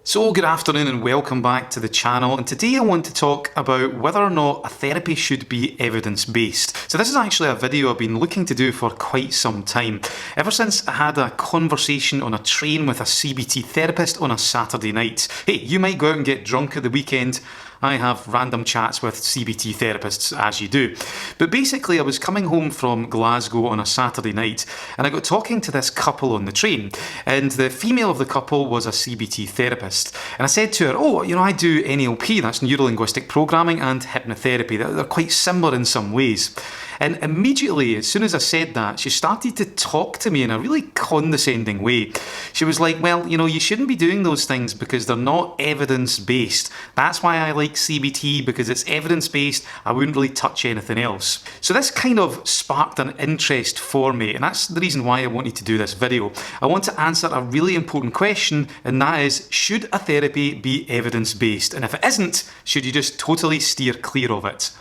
So good afternoon and welcome back to the channel, and today I want to talk about whether or not a therapy should be evidence-based. So this is actually a video I've been looking to do for quite some time. Ever since I had a conversation on a train with a CBT therapist on a Saturday night. Hey, you might go out and get drunk at the weekend. I have random chats with CBT therapists, as you do. But basically I was coming home from Glasgow on a Saturday night and I got talking to this couple on the train, and the female of the couple was a CBT therapist. And I said to her, I do NLP, that's neuro-linguistic programming, and hypnotherapy. They're quite similar in some ways. And immediately, as soon as I said that, she started to talk to me in a really condescending way. She was like, well, you shouldn't be doing those things because they're not evidence-based. That's why I like CBT, because it's evidence-based. I wouldn't really touch anything else. So this kind of sparked an interest for me, and that's the reason why I wanted to do this video. I want to answer a really important question, and that is, should a therapy be evidence-based? And if it isn't, should you just totally steer clear of it?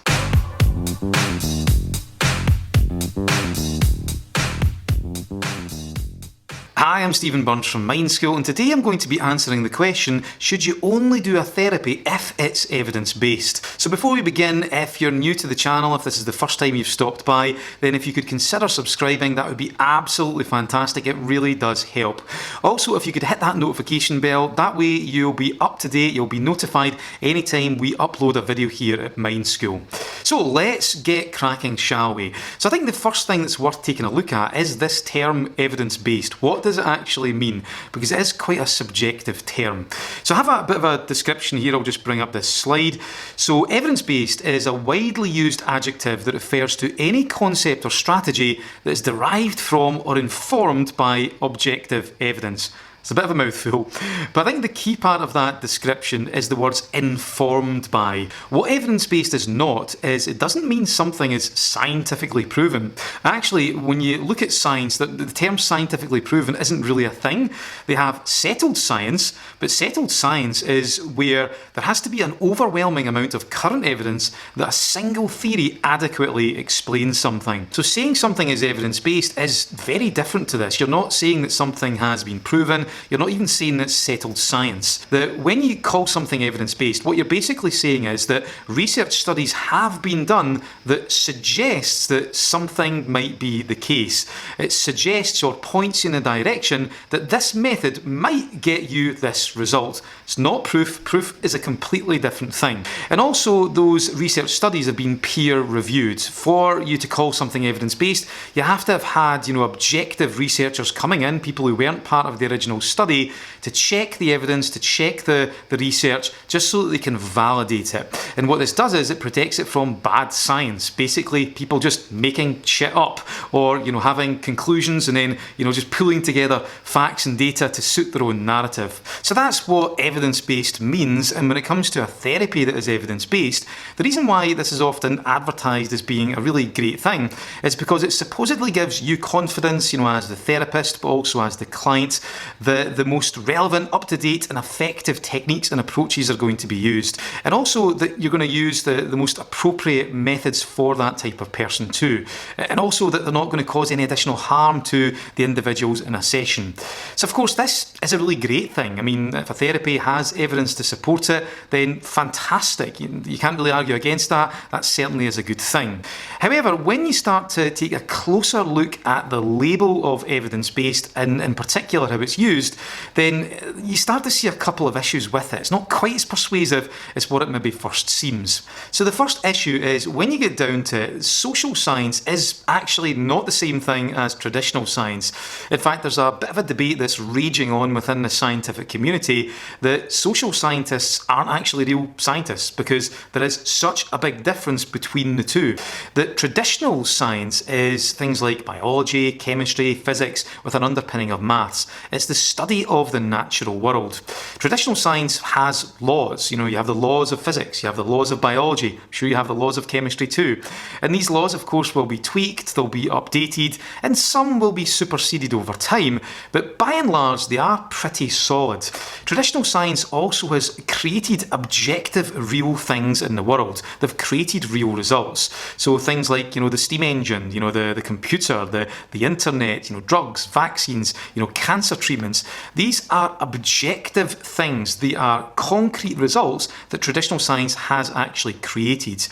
Hi, I'm Stephen Burns from Mind School, and today I'm going to be answering the question, should you only do a therapy if it's evidence-based? So before we begin, if you're new to the channel, if this is the first time you've stopped by, then if you could consider subscribing, that would be absolutely fantastic. It really does help. Also, if you could hit that notification bell, that way you'll be up to date, you'll be notified anytime we upload a video here at Mind School. So let's get cracking, shall we? So I think the first thing that's worth taking a look at is this term evidence-based. What does it actually mean? Because it is quite a subjective term. So I have a bit of a description here. I'll just bring up this slide. So evidence-based is a widely used adjective that refers to any concept or strategy that is derived from or informed by objective evidence. It's a bit of a mouthful, but I think the key part of that description is the words informed by. What evidence-based is not is it doesn't mean something is scientifically proven. Actually, when you look at science, the term scientifically proven isn't really a thing. They have settled science, but settled science is where there has to be an overwhelming amount of current evidence that a single theory adequately explains something. So saying something is evidence-based is very different to this. You're not saying that something has been proven. You're not even saying it's settled science. That when you call something evidence-based, what you're basically saying is that research studies have been done that suggests that something might be the case. It suggests or points in a direction that this method might get you this result. It's not proof. Proof is a completely different thing. And also, those research studies have been peer-reviewed. For you to call something evidence-based, you have to have had, objective researchers coming in, people who weren't part of the original study, to check the evidence, to check the research, just so that they can validate it. And what this does is it protects it from bad science. Basically, people just making shit up, or having conclusions and then just pulling together facts and data to suit their own narrative. So that's what evidence-based means. And when it comes to a therapy that is evidence-based, the reason why this is often advertised as being a really great thing is because it supposedly gives you confidence, as the therapist, but also as the client, the most relevant, up-to-date and effective techniques and approaches are going to be used. And also that you're going to use the most appropriate methods for that type of person too. And also that they're not going to cause any additional harm to the individuals in a session. So of course this is a really great thing. I mean, if a therapy has evidence to support it, then fantastic. You can't really argue against that. That certainly is a good thing. However, when you start to take a closer look at the label of evidence-based, and in particular how it's used, then you start to see a couple of issues with it. It's not quite as persuasive as what it maybe first seems. So the first issue is, when you get down to it, social science is actually not the same thing as traditional science. In fact, there's a bit of a debate that's raging on within the scientific community that social scientists aren't actually real scientists, because there is such a big difference between the two. That traditional science is things like biology, chemistry, physics, with an underpinning of maths. It's the study of the natural world. Traditional science has laws. You have the laws of physics, you have the laws of biology, I'm sure you have the laws of chemistry too. And these laws, of course, will be tweaked, they'll be updated, and some will be superseded over time, but by and large, they are pretty solid. Traditional science also has created objective, real things in the world. They've created real results. So things like, the steam engine, the computer, the internet, drugs, vaccines, cancer treatments. These are are objective things. They are concrete results that traditional science has actually created.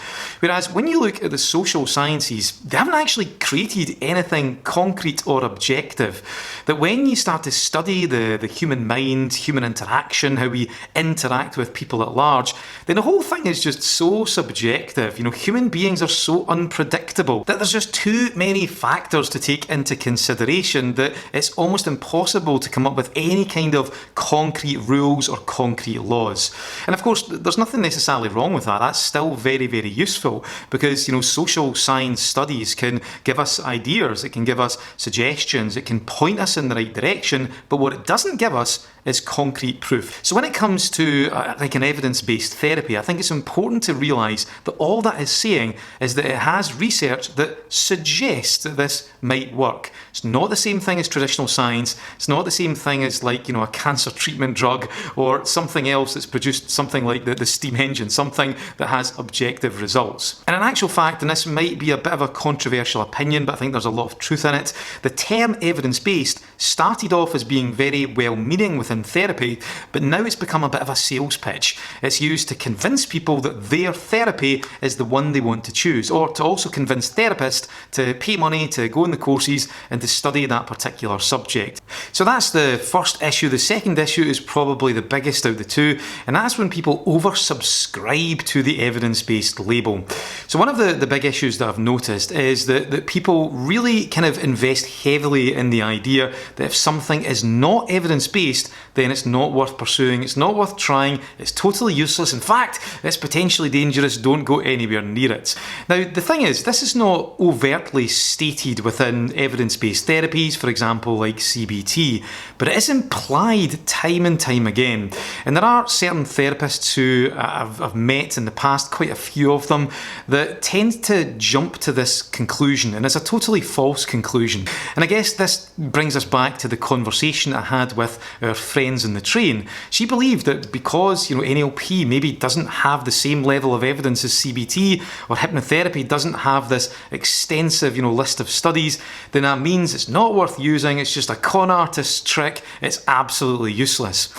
Whereas when you look at the social sciences, they haven't actually created anything concrete or objective. That when you start to study the human mind, human interaction, how we interact with people at large, then the whole thing is just so subjective. Human beings are so unpredictable that there's just too many factors to take into consideration that it's almost impossible to come up with any kind of concrete rules or concrete laws. And of course, there's nothing necessarily wrong with that. That's still very, very useful because, social science studies can give us ideas, it can give us suggestions, it can point us in the right direction, but what it doesn't give us is concrete proof. So when it comes to an evidence-based therapy, I think it's important to realise that all that is saying is that it has research that suggests that this might work. It's not the same thing as traditional science. It's not the same thing as a cancer treatment drug or something else that's produced something like the steam engine, something that has objective results. And in actual fact, and this might be a bit of a controversial opinion, but I think there's a lot of truth in it, the term evidence-based started off as being very well-meaning within therapy, but now it's become a bit of a sales pitch. It's used to convince people that their therapy is the one they want to choose, or to also convince therapists to pay money to go in the courses and to study that particular subject. So that's the first issue. The second issue is probably the biggest out of the two, and that's when people oversubscribe to the evidence-based label. So one of the big issues that I've noticed is that people really kind of invest heavily in the idea that if something is not evidence-based, then it's not worth pursuing, it's not worth trying, it's totally useless. In fact, it's potentially dangerous, don't go anywhere near it. Now, the thing is, this is not overtly stated within evidence-based therapies, for example, like CBT, but it is implied time and time again. And there are certain therapists who I've met in the past, quite a few of them, that tend to jump to this conclusion, and it's a totally false conclusion. And I guess this brings us back to the conversation I had with our friends in the train. She believed that because NLP maybe doesn't have the same level of evidence as CBT, or hypnotherapy doesn't have this extensive list of studies, then that means it's not worth using, it's just a con artist's trick, it's absolutely useless.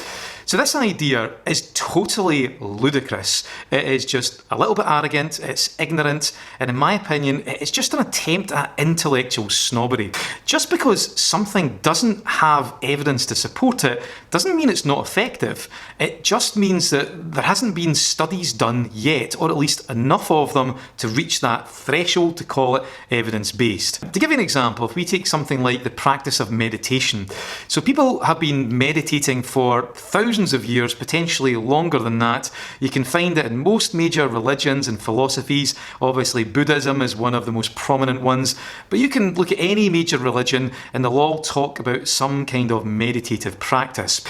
So this idea is totally ludicrous. It is just a little bit arrogant, it's ignorant, and in my opinion, it's just an attempt at intellectual snobbery. Just because something doesn't have evidence to support it doesn't mean it's not effective. It just means that there hasn't been studies done yet, or at least enough of them to reach that threshold to call it evidence-based. To give you an example, if we take something like the practice of meditation. So people have been meditating for thousands of years, potentially longer than that. You can find it in most major religions and philosophies. Obviously, Buddhism is one of the most prominent ones, but you can look at any major religion and they'll all talk about some kind of meditative practice.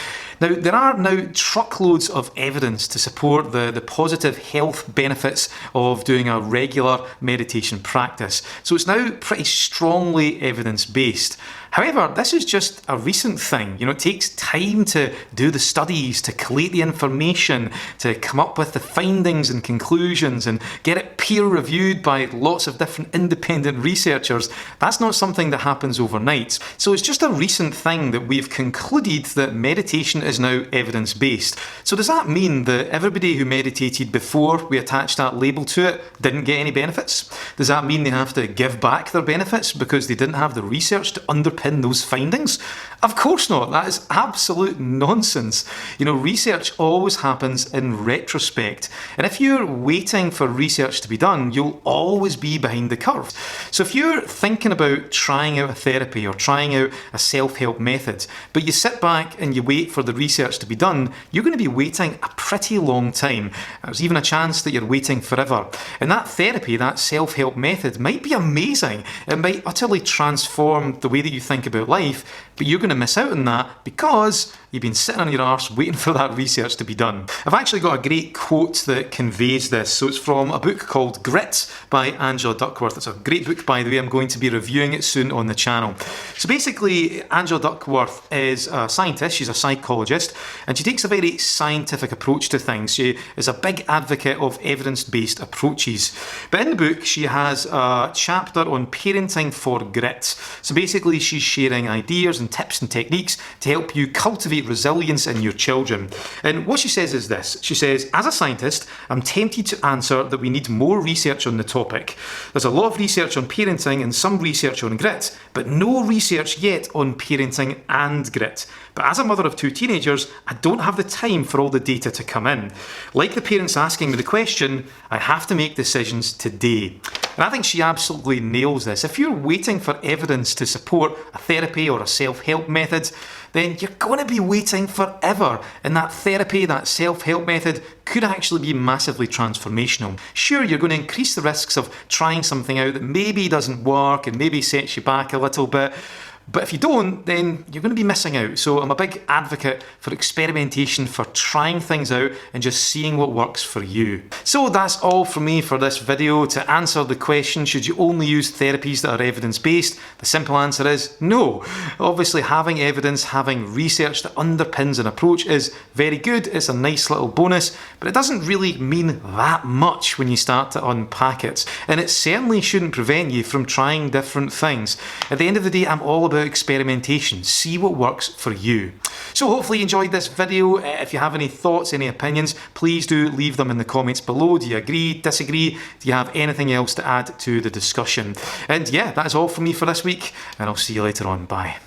Now, there are now truckloads of evidence to support the positive health benefits of doing a regular meditation practice. So it's now pretty strongly evidence-based. However, this is just a recent thing. It takes time to do the studies, to collate the information, to come up with the findings and conclusions and get it peer-reviewed by lots of different independent researchers. That's not something that happens overnight. So it's just a recent thing that we've concluded that meditation is now evidence-based. So does that mean that everybody who meditated before we attached that label to it didn't get any benefits? Does that mean they have to give back their benefits because they didn't have the research to underpin those findings? Of course not. That is absolute nonsense. Research always happens in retrospect. And if you're waiting for research to be done, you'll always be behind the curve. So if you're thinking about trying out a therapy or trying out a self-help method, but you sit back and you wait for the research to be done, you're going to be waiting a pretty long time. There's even a chance that you're waiting forever. And that therapy, that self-help method might be amazing. It might utterly transform the way that you think about life, but you're going to miss out on that because you've been sitting on your arse waiting for that research to be done. I've actually got a great quote that conveys this. So it's from a book called Grit by Angela Duckworth. It's a great book, by the way. I'm going to be reviewing it soon on the channel. So basically, Angela Duckworth is a scientist. She's a psychologist, and she takes a very scientific approach to things. She is a big advocate of evidence-based approaches. But in the book, she has a chapter on parenting for grit. So basically, she's sharing ideas and tips and techniques to help you cultivate create resilience in your children. And what she says is this. She says, as a scientist, I'm tempted to answer that we need more research on the topic. There's a lot of research on parenting and some research on grit, but no research yet on parenting and grit. But as a mother of 2 teenagers, I don't have the time for all the data to come in. Like the parents asking me the question, I have to make decisions today. And I think she absolutely nails this. If you're waiting for evidence to support a therapy or a self-help method, then you're going to be waiting forever. And that therapy, that self-help method, could actually be massively transformational. Sure, you're going to increase the risks of trying something out that maybe doesn't work and maybe sets you back a little bit. But if you don't, then you're going to be missing out. So I'm a big advocate for experimentation, for trying things out and just seeing what works for you. So that's all from me for this video. To answer the question, should you only use therapies that are evidence-based? The simple answer is no. Obviously, having evidence, having research that underpins an approach is very good. It's a nice little bonus, but it doesn't really mean that much when you start to unpack it. And it certainly shouldn't prevent you from trying different things. At the end of the day, I'm all about experimentation. See what works for you. So hopefully you enjoyed this video. If you have any thoughts, any opinions, please do leave them in the comments below. Do you agree, disagree? Do you have anything else to add to the discussion? And yeah, that is all from me for this week, and I'll see you later on. Bye.